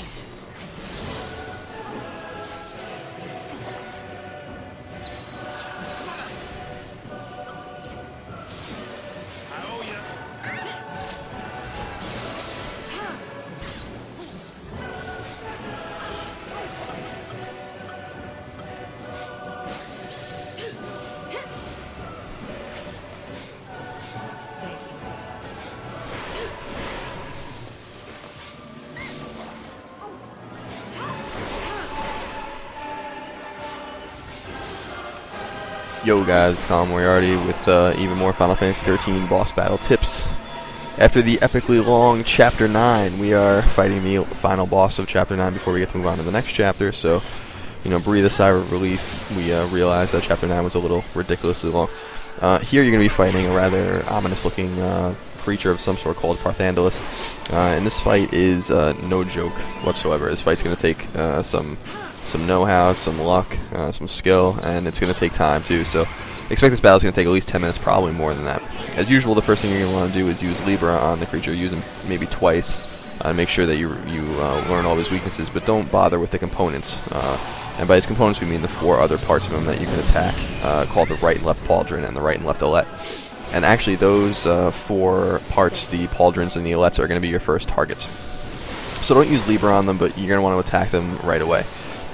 Thanks. Yo guys, Colin Moriarty with even more Final Fantasy XIII boss battle tips. After the epically long Chapter 9, we are fighting the final boss of Chapter 9 before we get to move on to the next chapter, so, you know, breathe a sigh of relief. We realized that Chapter 9 was a little ridiculously long. Here you're going to be fighting a rather ominous-looking creature of some sort called Barthandelus, and this fight is no joke whatsoever. This fight's going to take some know-how, some luck, some skill, and it's going to take time too, so expect this battle's going to take at least 10 minutes, probably more than that. As usual, the first thing you're going to want to do is use Libra on the creature. Use him maybe twice, make sure that you learn all his weaknesses, but don't bother with the components. And by his components we mean the 4 other parts of him that you can attack, called the right and left pauldron and the right and left alette. And actually those 4 parts, the pauldrons and the alettes, are going to be your first targets. So don't use Libra on them, but you're going to want to attack them right away.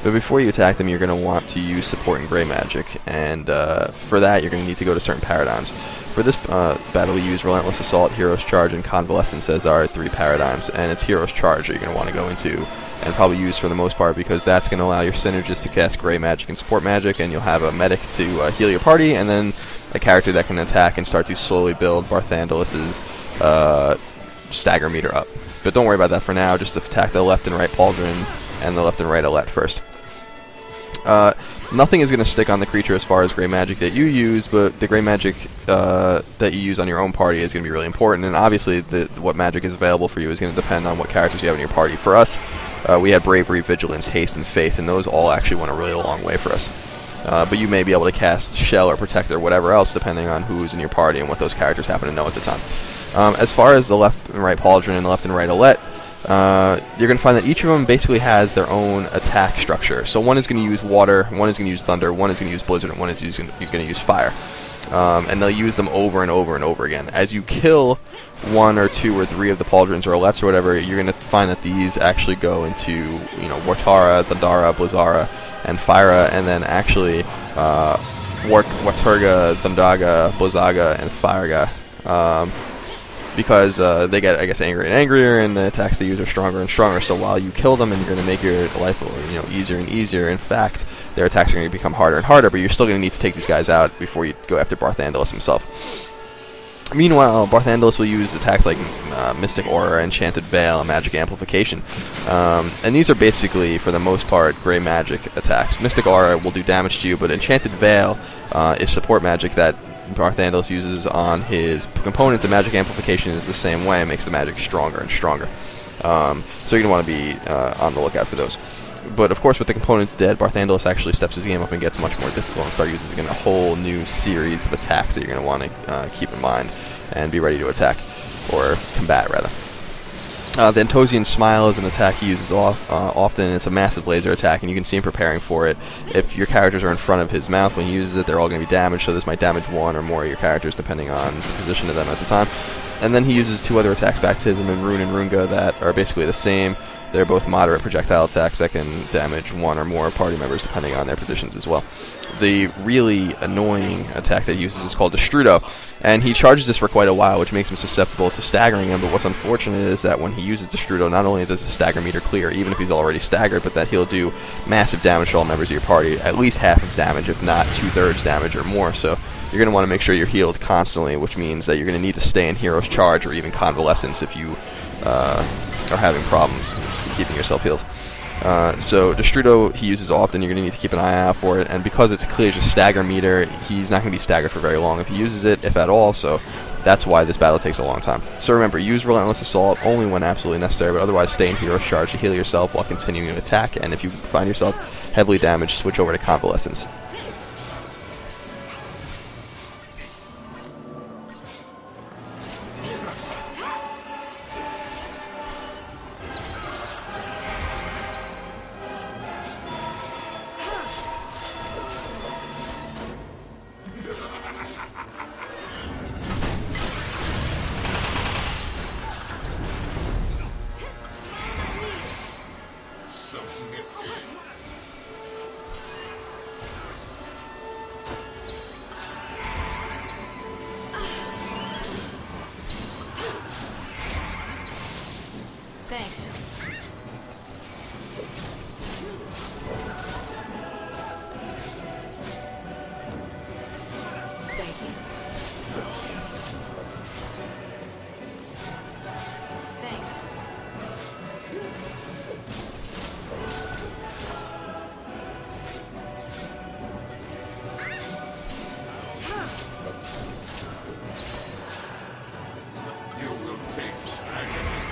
But before you attack them, you're going to want to use support and gray magic, and for that you're going to need to go to certain paradigms. For this battle we use Relentless Assault, Hero's Charge, and Convalescence as our 3 paradigms, and it's Hero's Charge that you're going to want to go into, and probably use for the most part, because that's going to allow your synergists to cast gray magic and support magic, and you'll have a medic to heal your party, and then a character that can attack and start to slowly build Barthandelus's stagger meter up. But don't worry about that for now, just attack the left and right pauldron and the left and right alette first. Nothing is going to stick on the creature as far as gray magic that you use, but the gray magic that you use on your own party is going to be really important, and obviously what magic is available for you is going to depend on what characters you have in your party. For us, we had Bravery, Vigilance, Haste, and Faith, and those all actually went a really long way for us. But you may be able to cast Shell or Protect or whatever else depending on who's in your party and what those characters happen to know at the time. As far as the left and right pauldron and the left and right alette, you're going to find that each of them basically has their own attack structure. So one is going to use water, one is going to use thunder, one is going to use blizzard, and one is going to use fire. And they'll use them over and over and over again. As you kill 1 or 2 or 3 of the pauldrons or alettes or whatever, you're going to find that these actually go into, you know, Wartara, Thundara, Blizzara, and Fyra, and then actually Warturga, Thundaga, Blizzaga, and Fyraga. Because they get, I guess, angrier and angrier, and the attacks they use are stronger and stronger. So while you kill them and you're going to make your life, you know, easier and easier, in fact, their attacks are going to become harder and harder. But you're still going to need to take these guys out before you go after Barthandelus himself. Meanwhile, Barthandelus will use attacks like Mystic Aura, Enchanted Veil, and Magic Amplification. And these are basically, for the most part, gray magic attacks. Mystic Aura will do damage to you, but Enchanted Veil is support magic that Barthandelus uses on his components, and Magic Amplification is the same way. It makes the magic stronger and stronger. So you're going to want to be on the lookout for those. But of course, with the components dead, Barthandelus actually steps his game up and gets much more difficult and starts using a whole new series of attacks that you're going to want to keep in mind and be ready to attack, or combat rather. The Entosian Smile is an attack he uses often. It's a massive laser attack, and you can see him preparing for it. If your characters are in front of his mouth when he uses it, they're all going to be damaged, so this might damage 1 or more of your characters depending on the position of them at the time. And then he uses 2 other attacks, Baptism and Rune and Runga, that are basically the same. They're both moderate projectile attacks that can damage 1 or more party members depending on their positions as well. The really annoying attack that he uses is called Destrudo, and he charges this for quite a while, which makes him susceptible to staggering him. But what's unfortunate is that when he uses Destrudo, not only does the stagger meter clear, even if he's already staggered, but that he'll do massive damage to all members of your party, at least half of damage, if not 2/3 damage or more. So you're going to want to make sure you're healed constantly, which means that you're going to need to stay in Hero's Charge or even Convalescence if you are having problems keeping yourself healed. So Destrudo he uses often. You're going to need to keep an eye out for it, and because it's clear just stagger meter, he's not going to be staggered for very long if he uses it, if at all, so that's why this battle takes a long time. So remember, use Relentless Assault only when absolutely necessary, but otherwise stay in Hero's Charge to heal yourself while continuing to attack, and if you find yourself heavily damaged, switch over to Convalescence. Thanks. Thank you. Thanks. You will taste agony.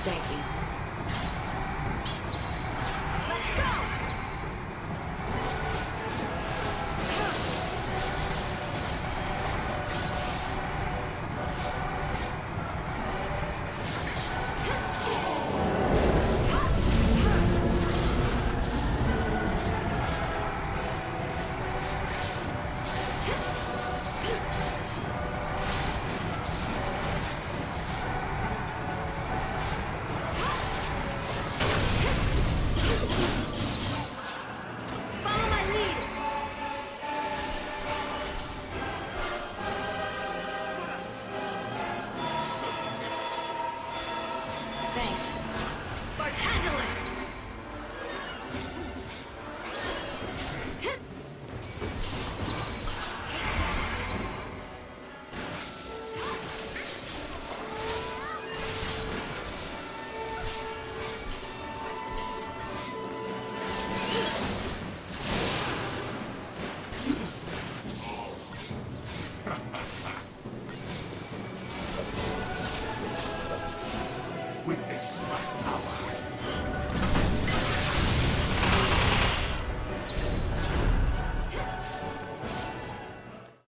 Thank you.